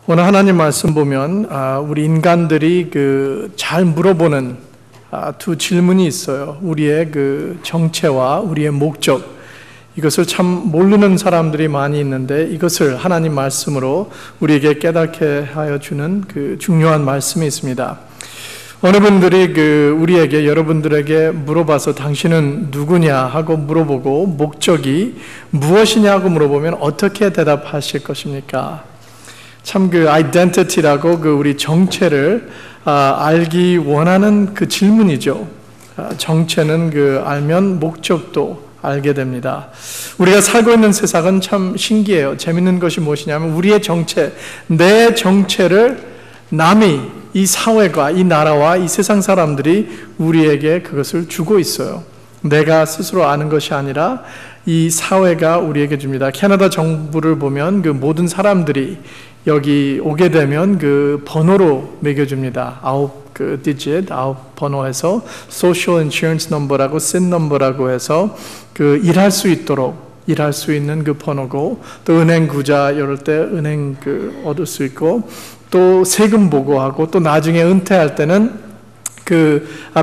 오늘 하나님 말씀 보면 우리 인간들이 잘 물어보는 두 질문이 있어요. 우리의 정체와 우리의 목적, 이것을 참 모르는 사람들이 많이 있는데 이것을 하나님 말씀으로 우리에게 깨닫게 하여 주는 중요한 말씀이 있습니다. 어느 분들이 우리에게, 여러분들에게 물어봐서 당신은 누구냐 하고 물어보고 목적이 무엇이냐고 물어보면 어떻게 대답하실 것입니까? 참 identity라고 우리 정체를 알기 원하는 질문이죠. 정체는 알면 목적도 알게 됩니다. 우리가 살고 있는 세상은 참 신기해요. 재밌는 것이 무엇이냐면 우리의 정체, 내 정체를 남이, 이 사회가, 이 나라와 이 세상 사람들이 우리에게 그것을 주고 있어요. 내가 스스로 아는 것이 아니라 이 사회가 우리에게 줍니다. 캐나다 정부를 보면 모든 사람들이 여기 오게 되면 번호로 매겨줍니다. 9 번호에서 Social Insurance Number라고 SIN Number라고 해서 일할 수 있도록 일할 수 있는 번호고, 또 은행 구자 이럴 때 은행 얻을 수 있고, 또 세금 보고하고, 또 나중에 은퇴할 때는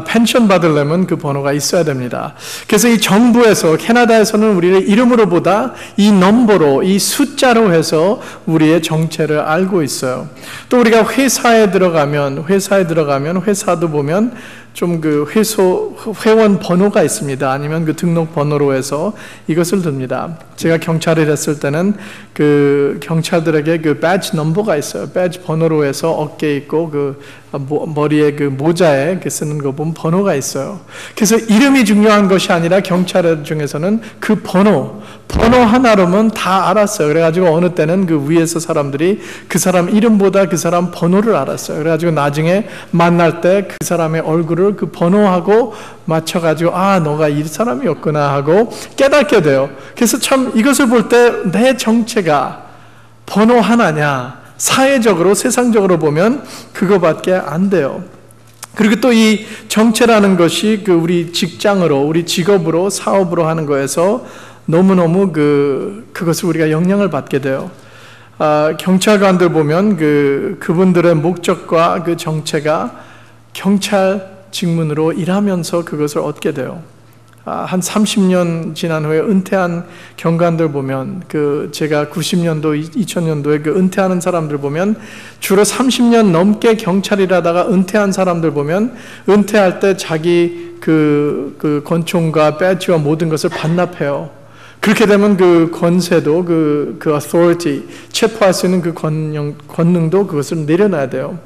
펜션 받으려면 번호가 있어야 됩니다. 그래서 이 정부에서, 캐나다에서는 우리를 이름으로보다 이 넘버로, 이 숫자로 해서 우리의 정체를 알고 있어요. 또 우리가 회사에 들어가면 회사도 보면 좀 회원 번호가 있습니다. 아니면 등록 번호로 해서 이것을 듭니다. 제가 경찰을 했을 때는 경찰들에게 배지 넘버가 있어요. 배지 번호로 해서 어깨에 있고 머리에 모자에 쓰는 거 보면 번호가 있어요. 그래서 이름이 중요한 것이 아니라 경찰 중에서는 번호 하나로면 다 알았어요. 그래가지고 어느 때는 위에서 사람들이 그 사람 이름보다 그 사람 번호를 알았어요. 그래가지고 나중에 만날 때 그 사람의 얼굴을 번호하고 맞춰가지고 너가 이 사람이었구나 하고 깨닫게 돼요. 그래서 참 이것을 볼 때 내 정체가 번호 하나냐, 사회적으로 세상적으로 보면 그거밖에 안 돼요. 그리고 또 이 정체라는 것이 우리 직장으로, 우리 직업으로, 사업으로 하는 거에서 너무너무 그것을 우리가 영향을 받게 돼요. 경찰관들 보면 그분들의 목적과 정체가 경찰 직문으로 일하면서 그것을 얻게 돼요. 한 30년 지난 후에 은퇴한 경관들 보면 제가 90년도, 2000년도에 은퇴하는 사람들 보면 주로 30년 넘게 경찰이라다가 은퇴한 사람들 보면 은퇴할 때 자기 권총과 배지와 모든 것을 반납해요. 그렇게 되면 권세도, authority, 체포할 수 있는 권능도 그것을 내려놔야 돼요.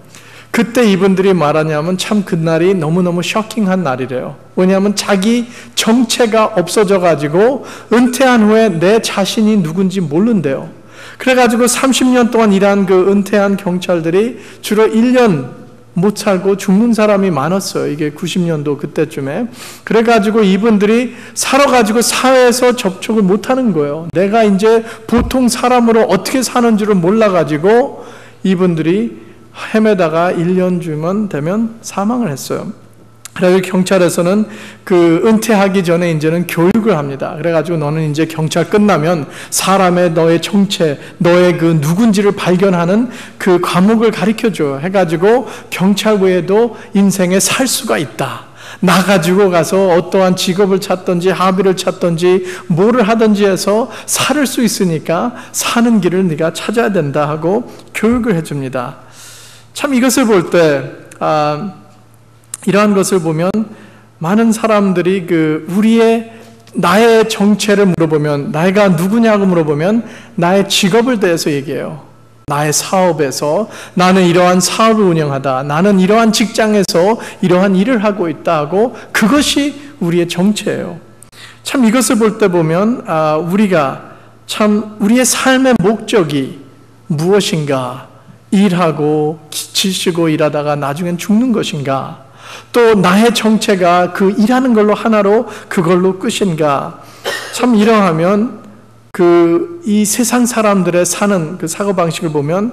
그때 이분들이 말하냐면 참 그날이 너무너무 쇼킹한 날이래요. 왜냐하면 자기 정체가 없어져가지고 은퇴한 후에 내 자신이 누군지 모른대요. 그래가지고 30년 동안 일한 은퇴한 경찰들이 주로 1년 못 살고 죽는 사람이 많았어요. 이게 90년도 그때쯤에. 그래가지고 이분들이 살아가지고 사회에서 접촉을 못하는 거예요. 내가 이제 보통 사람으로 어떻게 사는지를 몰라가지고 이분들이 헤매다가 1년 주면 되면 사망을 했어요. 그래서 경찰에서는 은퇴하기 전에 이제는 교육을 합니다. 그래가지고 너는 이제 경찰 끝나면 사람의 너의 정체, 너의 누군지를 발견하는 과목을 가르쳐줘요. 해가지고 경찰 외에도 인생에 살 수가 있다. 나 가지고 가서 어떠한 직업을 찾든지 합의를 찾든지 뭐를 하든지 해서 살 수 있으니까 사는 길을 네가 찾아야 된다 하고 교육을 해줍니다. 참 이것을 볼 때 이러한 것을 보면 많은 사람들이 나의 정체를 물어보면, 나가 누구냐고 물어보면 나의 직업을 대해서 얘기해요. 나의 사업에서 나는 이러한 사업을 운영하다, 나는 이러한 직장에서 이러한 일을 하고 있다 하고, 그것이 우리의 정체예요. 참 이것을 볼 때 보면 우리가 참 우리의 삶의 목적이 무엇인가, 일하고 지치고 일하다가 나중엔 죽는 것인가, 또 나의 정체가 일하는 걸로 하나로 그걸로 끝인가. 참 이러하면 이 세상 사람들의 사는 사고방식을 보면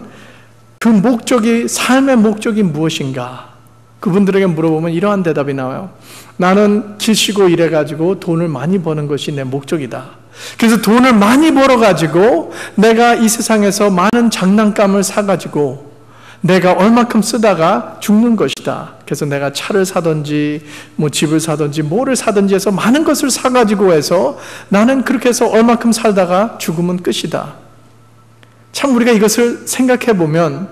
목적이, 삶의 목적이 무엇인가, 그분들에게 물어보면 이러한 대답이 나와요. 나는 길 쉬고 일해가지고 돈을 많이 버는 것이 내 목적이다. 그래서 돈을 많이 벌어가지고 내가 이 세상에서 많은 장난감을 사가지고 내가 얼마큼 쓰다가 죽는 것이다. 그래서 내가 차를 사든지 뭐 집을 사든지 뭐를 사든지 해서 많은 것을 사가지고 해서 나는 그렇게 해서 얼마큼 살다가 죽으면 끝이다. 참 우리가 이것을 생각해 보면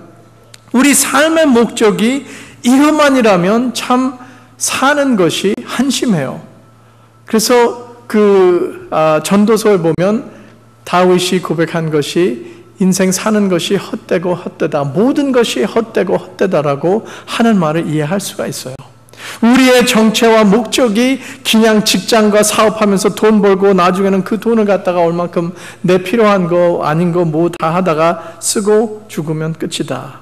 우리 삶의 목적이 이것만이라면 참 사는 것이 한심해요. 그래서 전도서에 보면 다윗이 고백한 것이 인생 사는 것이 헛되고 헛되다. 모든 것이 헛되고 헛되다라고 하는 말을 이해할 수가 있어요. 우리의 정체와 목적이 그냥 직장과 사업하면서 돈 벌고 나중에는 그 돈을 갖다가 얼만큼 내 필요한 거 아닌 거 뭐 다 하다가 쓰고 죽으면 끝이다.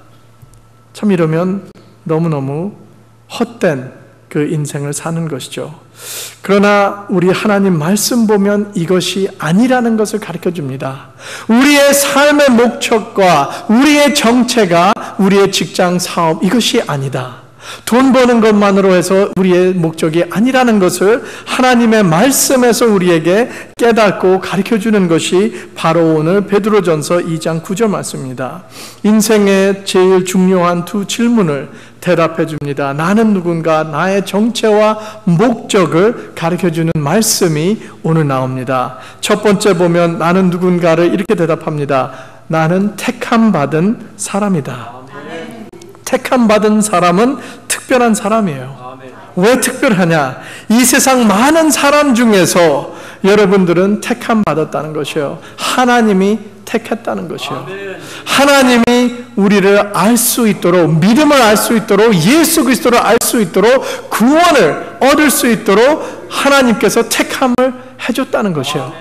참 이러면 너무너무 헛된 그 인생을 사는 것이죠. 그러나 우리 하나님 말씀 보면 이것이 아니라는 것을 가르쳐 줍니다. 우리의 삶의 목적과 우리의 정체가 우리의 직장, 사업 이것이 아니다. 돈 버는 것만으로 해서 우리의 목적이 아니라는 것을 하나님의 말씀에서 우리에게 깨닫고 가르쳐 주는 것이 바로 오늘 베드로전서 2장 9절 말씀입니다. 인생의 제일 중요한 두 질문을 대답해 줍니다. 나는 누군가, 나의 정체와 목적을 가르쳐 주는 말씀이 오늘 나옵니다. 첫 번째 보면 나는 누군가를 이렇게 대답합니다. 나는 택함 받은 사람이다. 택함 받은 사람은 특별한 사람이에요. 왜 특별하냐? 이 세상 많은 사람 중에서 여러분들은 택함 받았다는 것이에요. 하나님이 택했다는 것이에요. 하나님이 우리를 알 수 있도록, 믿음을 알 수 있도록, 예수 그리스도를 알 수 있도록, 구원을 얻을 수 있도록 하나님께서 택함을 해줬다는 것이에요.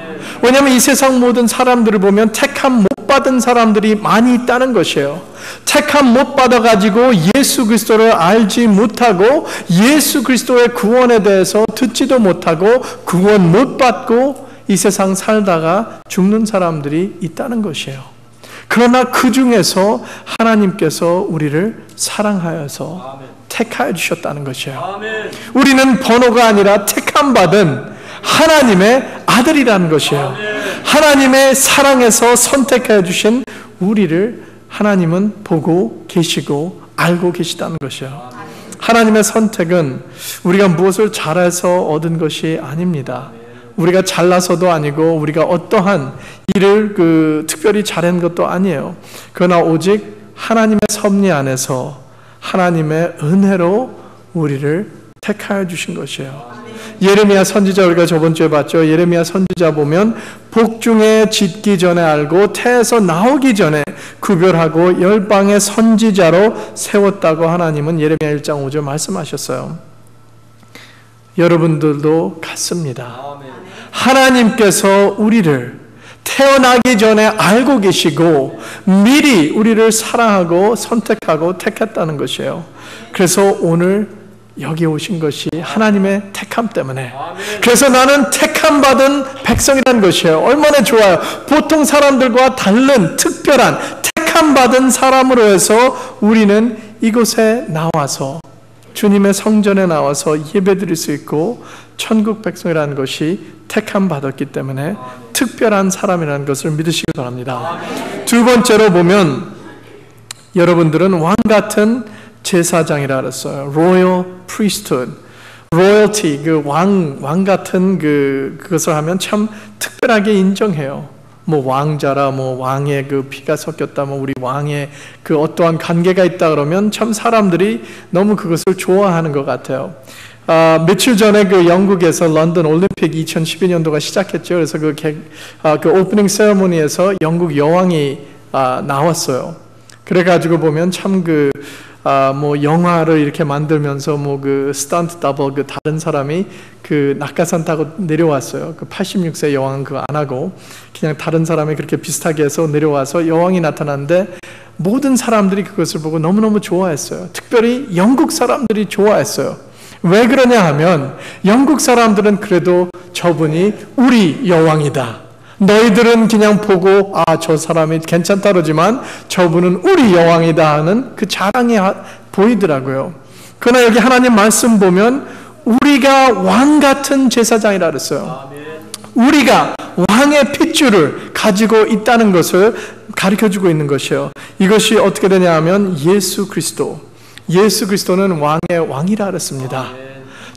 왜냐하면 이 세상 모든 사람들을 보면 택함 못 받은 사람들이 많이 있다는 것이에요. 택함 못 받아가지고 예수 그리스도를 알지 못하고 예수 그리스도의 구원에 대해서 듣지도 못하고 구원 못 받고 이 세상 살다가 죽는 사람들이 있다는 것이에요. 그러나 그 중에서 하나님께서 우리를 사랑하여서 택하여 주셨다는 것이에요. 우리는 번호가 아니라 택함 받은 하나님의 아들이라는 것이에요. 하나님의 사랑에서 선택하여 주신 우리를 하나님은 보고 계시고 알고 계시다는 것이에요. 하나님의 선택은 우리가 무엇을 잘해서 얻은 것이 아닙니다. 우리가 잘나서도 아니고 우리가 어떠한 일을 특별히 잘한 것도 아니에요. 그러나 오직 하나님의 섭리 안에서 하나님의 은혜로 우리를 택하여 주신 것이에요. 예레미야 선지자 우리가 저번 주에 봤죠. 예레미야 선지자 보면 복중에 짖기 전에 알고 태에서 나오기 전에 구별하고 열방의 선지자로 세웠다고 하나님은 예레미야 1장 5절 말씀하셨어요. 여러분들도 같습니다. 하나님께서 우리를 태어나기 전에 알고 계시고 미리 우리를 사랑하고 선택하고 택했다는 것이에요. 그래서 오늘 여기 오신 것이 하나님의 택함 때문에, 그래서 나는 택함 받은 백성이라는 것이에요. 얼마나 좋아요. 보통 사람들과 다른 특별한 택함 받은 사람으로 해서 우리는 이곳에 나와서 주님의 성전에 나와서 예배드릴 수 있고 천국 백성이라는 것이 택함 받았기 때문에 특별한 사람이라는 것을 믿으시기 바랍니다. 두 번째로 보면 여러분들은 왕 같은 제사장이라 그랬어요. Royal Priesthood, Royalty, 왕 같은 그것을 하면 참 특별하게 인정해요. 뭐 왕자라, 뭐 왕의 피가 섞였다, 뭐 우리 왕의 어떠한 관계가 있다 그러면 참 사람들이 너무 그것을 좋아하는 것 같아요. 며칠 전에 영국에서 런던 올림픽 2012년도가 시작했죠. 그래서 그 오프닝 세레모니에서 영국 여왕이 나왔어요. 그래가지고 보면 참 뭐 영화를 이렇게 만들면서 스턴트 더블 다른 사람이 낙하산 타고 내려왔어요. 86세 여왕은 그거 안 하고 그냥 다른 사람이 그렇게 비슷하게 해서 내려와서 여왕이 나타났는데 모든 사람들이 그것을 보고 너무너무 좋아했어요. 특별히 영국 사람들이 좋아했어요. 왜 그러냐 하면 영국 사람들은 그래도 저분이 우리 여왕이다. 너희들은 그냥 보고 저 사람이 괜찮다 그러지만 저분은 우리 여왕이다 하는 그 자랑이 보이더라고요. 그러나 여기 하나님 말씀 보면 우리가 왕 같은 제사장이라 그랬어요. 우리가 왕 왕의 핏줄을 가지고 있다는 것을 가르쳐주고 있는 것이에요. 이것이 어떻게 되냐 하면 예수 그리스도는 왕의 왕이라 그랬습니다.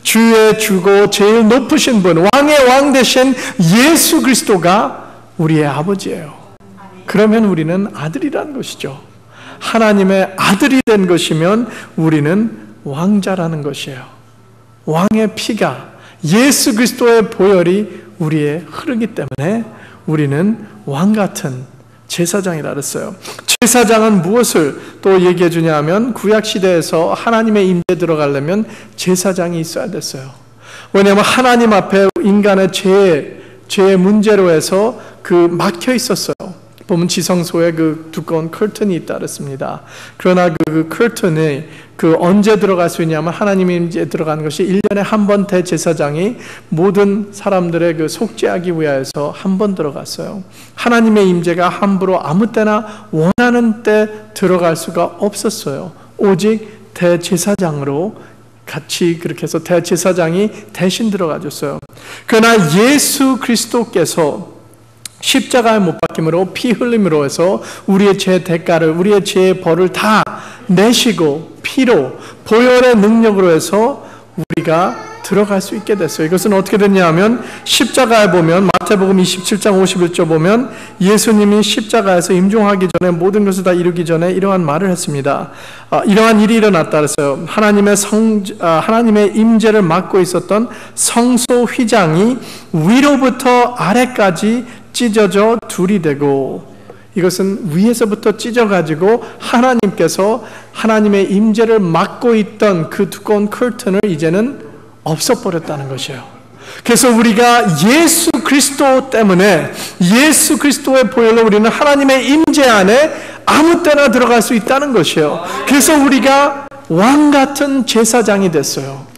주의 주고 제일 높으신 분, 왕의 왕 되신 예수 그리스도가 우리의 아버지예요. 그러면 우리는 아들이라는 것이죠. 하나님의 아들이 된 것이면 우리는 왕자라는 것이에요. 왕의 피가, 예수 그리스도의 보혈이 우리에 흐르기 때문에 우리는 왕같은 제사장이라 그랬어요. 제사장은 무엇을 또 얘기해 주냐 하면 구약시대에서 하나님의 임재에 들어가려면 제사장이 있어야 됐어요. 왜냐하면 하나님 앞에 인간의 죄의 문제로 해서 막혀 있었어요. 보면 지성소에 두꺼운 커튼이 있다 그랬습니다. 그러나 그 커튼이 언제 들어갈 수 있냐면 하나님의 임재에 들어가는 것이 1년에 한 번 대제사장이 모든 사람들의 속죄하기 위하여서 한 번 들어갔어요. 하나님의 임재가 함부로 아무 때나 원하는 때 들어갈 수가 없었어요. 오직 대제사장으로 같이 그렇게 해서 대제사장이 대신 들어가줬어요. 그러나 예수 그리스도께서 십자가에 못 박힘으로 피 흘림으로 해서 우리의 죄 대가를, 우리의 죄의 벌을 다 내시고 피로, 보혈의 능력으로 해서 우리가 들어갈 수 있게 됐어요. 이것은 어떻게 됐냐 하면 십자가에 보면 마태복음 27장 51절 보면 예수님이 십자가에서 임종하기 전에 모든 것을 다 이루기 전에 이러한 말을 했습니다. 이러한 일이 일어났다 그랬어요. 하나님의 임재를 맡고 있었던 성소 휘장이 위로부터 아래까지 찢어져 둘이 되고, 이것은 위에서부터 찢어가지고 하나님께서 하나님의 임재를 막고 있던 그 두꺼운 커튼을 이제는 없애버렸다는 것이에요. 그래서 우리가 예수 그리스도 때문에, 예수 그리스도의 보혈로 우리는 하나님의 임재 안에 아무 때나 들어갈 수 있다는 것이에요. 그래서 우리가 왕같은 제사장이 됐어요.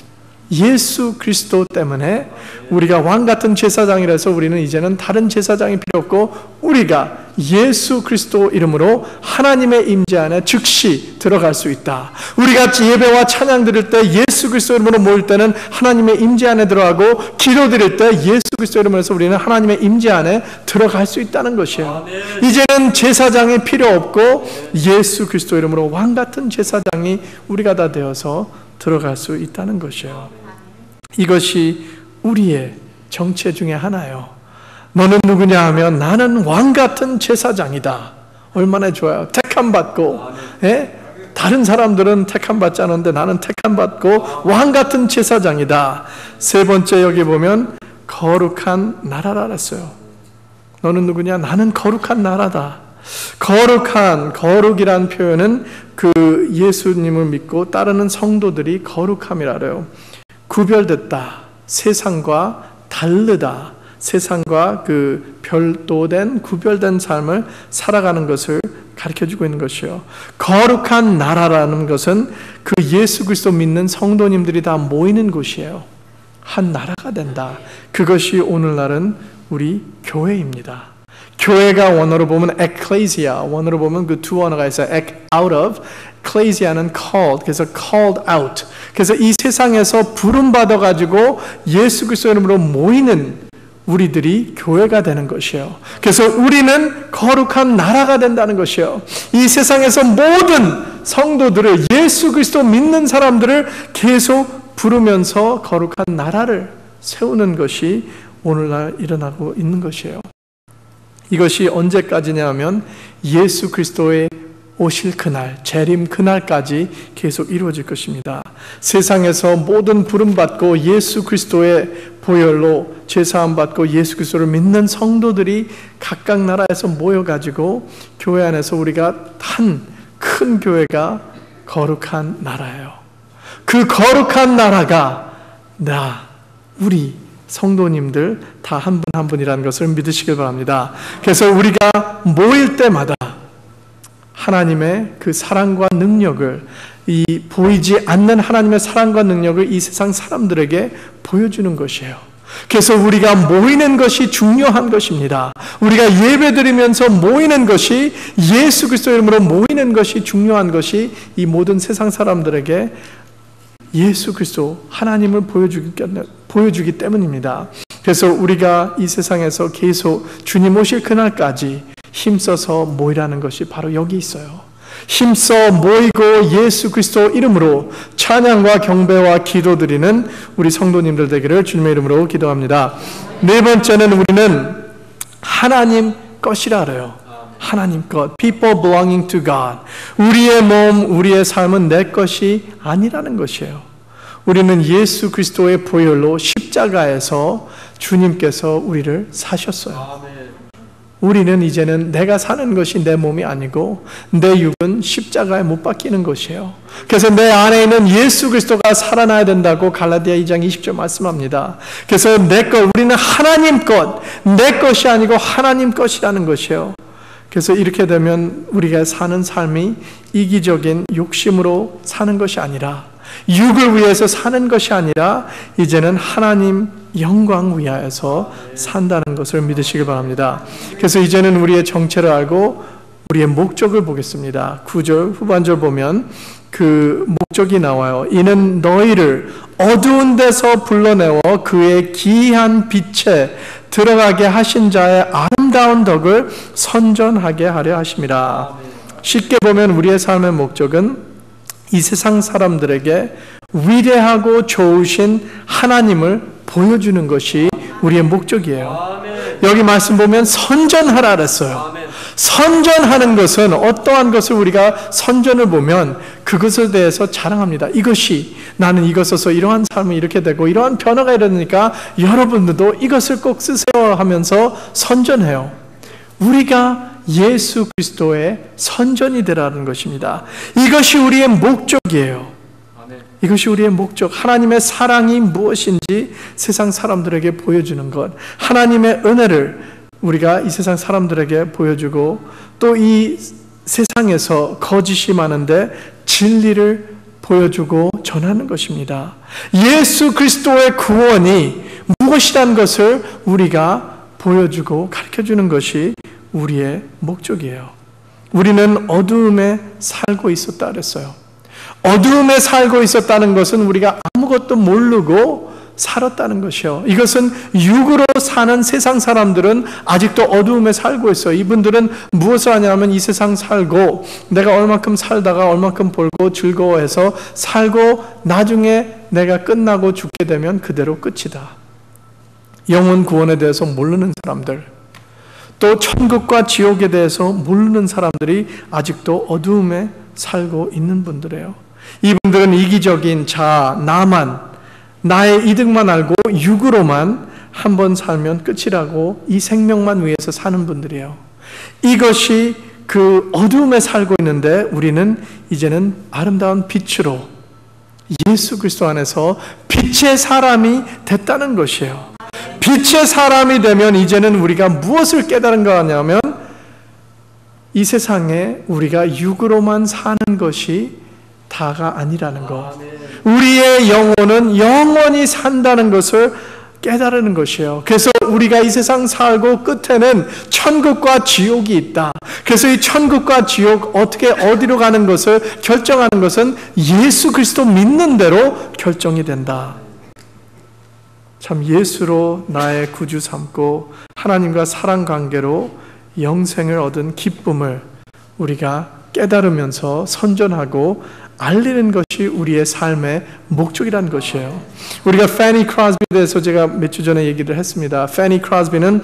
예수 그리스도 때문에 우리가 왕같은 제사장이라서 우리는 이제는 다른 제사장이 필요 없고 우리가 예수 그리스도 이름으로 하나님의 임재 안에 즉시 들어갈 수 있다. 우리가 예배와 찬양 드릴 때 예수 그리스도 이름으로 모일 때는 하나님의 임재 안에 들어가고, 기도 드릴 때 예수 그리스도 이름으로 해서 우리는 하나님의 임재 안에 들어갈 수 있다는 것이에요. 이제는 제사장이 필요 없고 예수 그리스도 이름으로 왕같은 제사장이 우리가 다 되어서 들어갈 수 있다는 것이에요. 이것이 우리의 정체 중에 하나예요. 너는 누구냐 하면 나는 왕같은 제사장이다. 얼마나 좋아요. 택함받고, 다른 사람들은 택함받지 않았는데 나는 택함받고 왕같은 제사장이다. 세 번째 여기 보면 거룩한 나라라 했어요. 너는 누구냐? 나는 거룩한 나라다. 거룩이란 표현은 예수님을 믿고 따르는 성도들이 거룩함이라 그래요. 구별됐다. 세상과 다르다. 세상과 별도된 구별된 삶을 살아가는 것을 가르쳐주고 있는 것이요. 거룩한 나라라는 것은 예수 그리스도 믿는 성도님들이 다 모이는 곳이에요. 한 나라가 된다. 그것이 오늘날은 우리 교회입니다. 교회가 원어로 보면 ecclesia, 원어로 보면 두 언어가 있어요. out of, ecclesia는 called, 그래서 called out. 그래서 이 세상에서 부름 받아가지고 예수 그리스도 이름으로 모이는 우리들이 교회가 되는 것이에요. 그래서 우리는 거룩한 나라가 된다는 것이에요. 이 세상에서 모든 성도들을, 예수 그리스도 믿는 사람들을 계속 부르면서 거룩한 나라를 세우는 것이 오늘날 일어나고 있는 것이에요. 이것이 언제까지냐 하면 예수 그리스도의 오실 그날, 재림 그날까지 계속 이루어질 것입니다. 세상에서 모든 부름받고 예수 그리스도의 보혈로 제사함 받고 예수 그리스도를 믿는 성도들이 각각 나라에서 모여가지고 교회 안에서 우리가 한 큰 교회가 거룩한 나라예요. 그 거룩한 나라가 우리 성도님들 다 한 분 한 분이라는 것을 믿으시길 바랍니다. 그래서 우리가 모일 때마다 하나님의 그 사랑과 능력을, 이 보이지 않는 하나님의 사랑과 능력을 이 세상 사람들에게 보여주는 것이에요. 그래서 우리가 모이는 것이 중요한 것입니다. 우리가 예배드리면서 모이는 것이, 예수 그리스도 이름으로 모이는 것이 중요한 것이 이 모든 세상 사람들에게 예수 그리스도 하나님을 보여주기 때문입니다. 그래서 우리가 이 세상에서 계속 주님 오실 그날까지 힘써서 모이라는 것이 바로 여기 있어요. 힘써 모이고 예수 그리스도 이름으로 찬양과 경배와 기도드리는 우리 성도님들 되기를 주님의 이름으로 기도합니다. 네 번째는 우리는 하나님 것이라 알아요. 하나님 것, people belonging to God. 우리의 몸, 우리의 삶은 내 것이 아니라는 것이에요. 우리는 예수 그리스도의 보혈로 십자가에서 주님께서 우리를 사셨어요. 우리는 이제는 내가 사는 것이 내 몸이 아니고 내 육은 십자가에 못 박히는 것이에요. 그래서 내 안에 있는 예수 그리스도가 살아나야 된다고 갈라디아 2장 20절 말씀합니다. 그래서 우리는 하나님 것, 내 것이 아니고 하나님 것이라는 것이에요. 그래서 이렇게 되면 우리가 사는 삶이 이기적인 욕심으로 사는 것이 아니라, 육을 위해서 사는 것이 아니라 이제는 하나님 영광 위하여서 산다는 것을 믿으시기 바랍니다. 그래서 이제는 우리의 정체를 알고 우리의 목적을 보겠습니다. 9절 후반절 보면 그 목적이 나와요. 이는 너희를 어두운 데서 불러내어 그의 기이한 빛에 들어가게 하신 자의 아름다운 덕을 선전하게 하려 하심이라. 쉽게 보면 우리의 삶의 목적은 이 세상 사람들에게 위대하고 좋으신 하나님을 보여주는 것이 우리의 목적이에요. 여기 말씀 보면 선전하라 그랬어요. 선전하는 것은 어떠한 것을 우리가 선전을 보면 그것에 대해서 자랑합니다. 이것이 나는 이것에서 이러한 삶이 이렇게 되고 이러한 변화가 일어나니까 여러분들도 이것을 꼭 쓰세요 하면서 선전해요. 우리가 예수 그리스도의 선전이 되라는 것입니다. 이것이 우리의 목적이에요. 이것이 우리의 목적, 하나님의 사랑이 무엇인지 세상 사람들에게 보여주는 것, 하나님의 은혜를 우리가 이 세상 사람들에게 보여주고 또 이 세상에서 거짓이 많은데 진리를 보여주고 전하는 것입니다. 예수 그리스도의 구원이 무엇이라는 것을 우리가 보여주고 가르쳐주는 것이 우리의 목적이에요. 우리는 어두움에 살고 있었다 그랬어요. 어두움에 살고 있었다는 것은 우리가 아무것도 모르고 살았다는 것이요. 이것은 육으로 사는 세상 사람들은 아직도 어두움에 살고 있어요. 이분들은 무엇을 하냐면 이 세상 살고 내가 얼만큼 살다가 얼만큼 벌고 즐거워해서 살고 나중에 내가 끝나고 죽게 되면 그대로 끝이다. 영혼 구원에 대해서 모르는 사람들, 또 천국과 지옥에 대해서 모르는 사람들이 아직도 어두움에 살고 있는 분들이에요. 이분들은 이기적인 자아, 나의 이득만 알고 육으로만 한번 살면 끝이라고 이 생명만 위해서 사는 분들이에요. 이것이 그 어두움에 살고 있는데 우리는 이제는 아름다운 빛으로 예수 그리스도 안에서 빛의 사람이 됐다는 것이에요. 빛의 사람이 되면 이제는 우리가 무엇을 깨달은 거냐면 이 세상에 우리가 육으로만 사는 것이 다가 아니라는 것. 우리의 영혼은 영원히 산다는 것을 깨달는 것이에요. 그래서 우리가 이 세상 살고 끝에는 천국과 지옥이 있다. 그래서 이 천국과 지옥 어디로 가는 것을 결정하는 것은 예수 그리스도 믿는 대로 결정이 된다. 참 예수로 나의 구주 삼고 하나님과 사랑 관계로 영생을 얻은 기쁨을 우리가 깨달으면서 선전하고 알리는 것이 우리의 삶의 목적이라는 것이에요. 우리가 패니 크로스비에 대해서 제가 몇 주 전에 얘기를 했습니다. 패니 크로스비는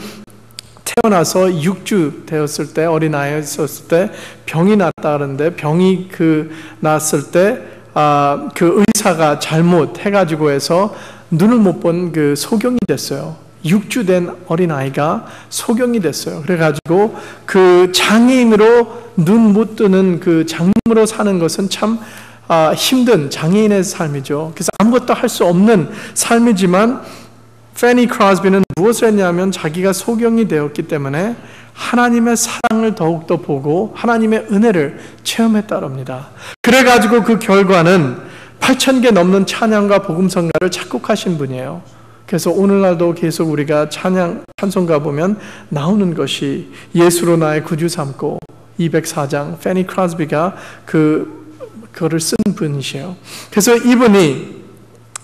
태어나서 6주 되었을 때, 어린아이였을 때 병이 났다 그러는데 병이 났을 때 그 의사가 잘못해가지고 해서 눈을 못 본 그 소경이 됐어요. 6주 된 어린아이가 소경이 됐어요. 그래가지고 그 장애인으로 눈 못 뜨는 그 장님으로 사는 것은 참 힘든 장애인의 삶이죠. 그래서 아무것도 할 수 없는 삶이지만 패니 크로스비는 무엇을 했냐면 자기가 소경이 되었기 때문에 하나님의 사랑을 더욱더 보고 하나님의 은혜를 체험했다고 합니다. 그래가지고 그 결과는 8,000개 넘는 찬양과 복음성가를 작곡하신 분이에요. 그래서 오늘날도 계속 우리가 찬송가 보면 나오는 것이 예수로 나의 구주 삼고 204장 패니 크로스비가 그거를 쓴 분이시에요. 그래서 이분이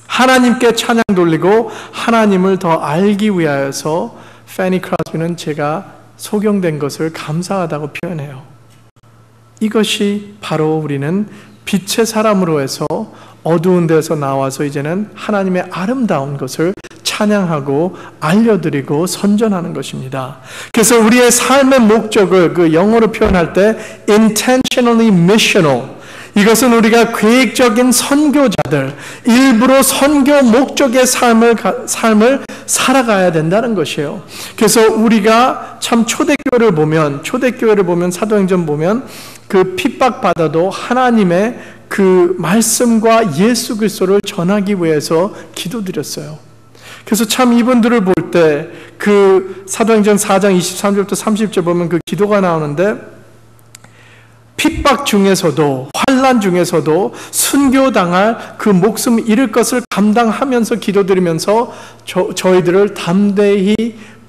하나님께 찬양 돌리고 하나님을 더 알기 위하여서 패니 크로스비는 제가 소경된 것을 감사하다고 표현해요. 이것이 바로 우리는 빛의 사람으로 해서 어두운 데서 나와서 이제는 하나님의 아름다운 것을 찬양하고 알려드리고 선전하는 것입니다. 그래서 우리의 삶의 목적을 그 영어로 표현할 때 intentionally missional, 이것은 우리가 계획적인 선교자들, 일부러 선교 목적의 삶을 살아가야 된다는 것이에요. 그래서 우리가 참 초대교회를 보면 사도행전 보면 그 핍박받아도 하나님의 그 말씀과 예수 그리스도를 전하기 위해서 기도드렸어요. 그래서 참 이분들을 볼 때 그 사도행전 4장 23절부터 30절 보면 그 기도가 나오는데, 핍박 중에서도 환난 중에서도 순교당할 그 목숨 잃을 것을 감당하면서 기도드리면서 저희들을 담대히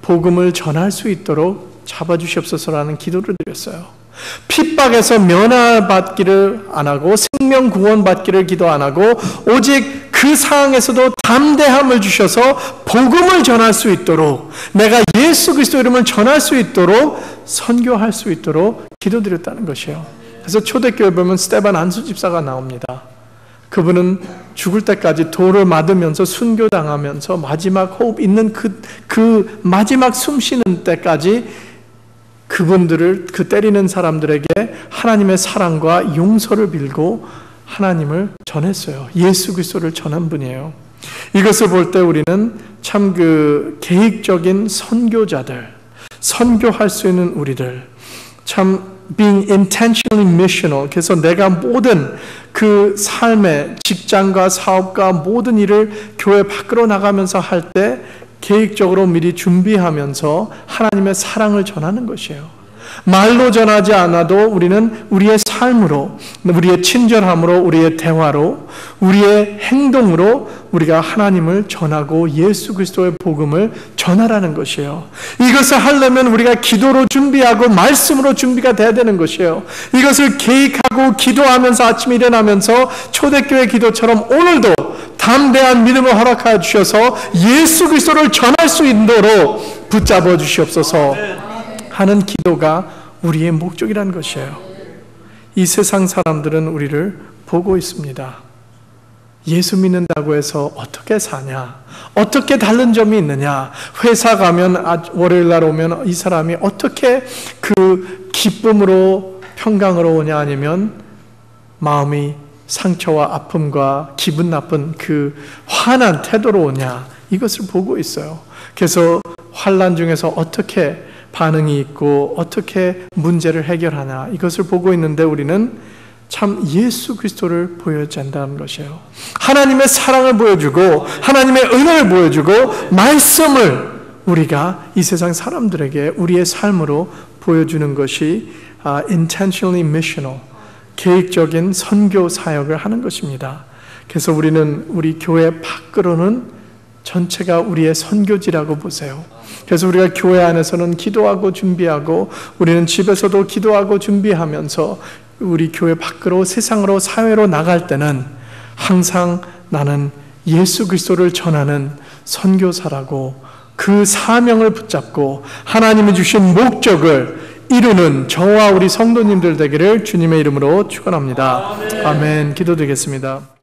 복음을 전할 수 있도록 잡아주시옵소서라는 기도를 드렸어요. 핍박에서 면화받기를 안 하고 생명 구원받기를 기도 안 하고 오직 그 상황에서도 담대함을 주셔서 복음을 전할 수 있도록, 내가 예수 그리스도 이름을 전할 수 있도록, 선교할 수 있도록 기도드렸다는 것이에요. 그래서 초대교회 보면 스데반 안수 집사가 나옵니다. 그분은 죽을 때까지 돌을 맞으면서 순교당하면서 마지막 호흡 있는 그 마지막 숨 쉬는 때까지 그분들을, 그 때리는 사람들에게 하나님의 사랑과 용서를 빌고 하나님을 전했어요. 예수 그리스도를 전한 분이에요. 이것을 볼 때 우리는 참 그 계획적인 선교자들, 선교할 수 있는 우리들, 참 being intentionally missional, 그래서 내가 모든 그 삶의 직장과 사업과 모든 일을 교회 밖으로 나가면서 할 때 계획적으로 미리 준비하면서 하나님의 사랑을 전하는 것이에요. 말로 전하지 않아도 우리는 우리의 삶으로, 우리의 친절함으로, 우리의 대화로, 우리의 행동으로 우리가 하나님을 전하고 예수 그리스도의 복음을 전하라는 것이에요. 이것을 하려면 우리가 기도로 준비하고 말씀으로 준비가 돼야 되는 것이에요. 이것을 계획하고 기도하면서 아침에 일어나면서 초대교회 기도처럼 오늘도 담대한 믿음을 허락하여 주셔서 예수 그리스도를 전할 수 있도록 붙잡아 주시옵소서 하는 기도가 우리의 목적이라는 것이에요. 이 세상 사람들은 우리를 보고 있습니다. 예수 믿는다고 해서 어떻게 사냐? 어떻게 다른 점이 있느냐? 회사 가면 월요일 날 오면 이 사람이 어떻게 그 기쁨으로 평강으로 오냐? 아니면 마음이 상처와 아픔과 기분 나쁜 그 화난 태도로 오냐? 이것을 보고 있어요. 그래서 환난 중에서 어떻게 반응이 있고 어떻게 문제를 해결하나, 이것을 보고 있는데 우리는 참 예수 그리스도를 보여줘야 한다는 것이에요. 하나님의 사랑을 보여주고 하나님의 은혜를 보여주고 말씀을 우리가 이 세상 사람들에게 우리의 삶으로 보여주는 것이 intentionally missional, 계획적인 선교 사역을 하는 것입니다. 그래서 우리는 우리 교회 밖으로는 전체가 우리의 선교지라고 보세요. 그래서 우리가 교회 안에서는 기도하고 준비하고, 우리는 집에서도 기도하고 준비하면서 우리 교회 밖으로 세상으로 사회로 나갈 때는 항상 나는 예수 그리스도를 전하는 선교사라고 그 사명을 붙잡고 하나님이 주신 목적을 이루는 저와 우리 성도님들 되기를 주님의 이름으로 축원합니다. 아멘. 기도드리겠습니다.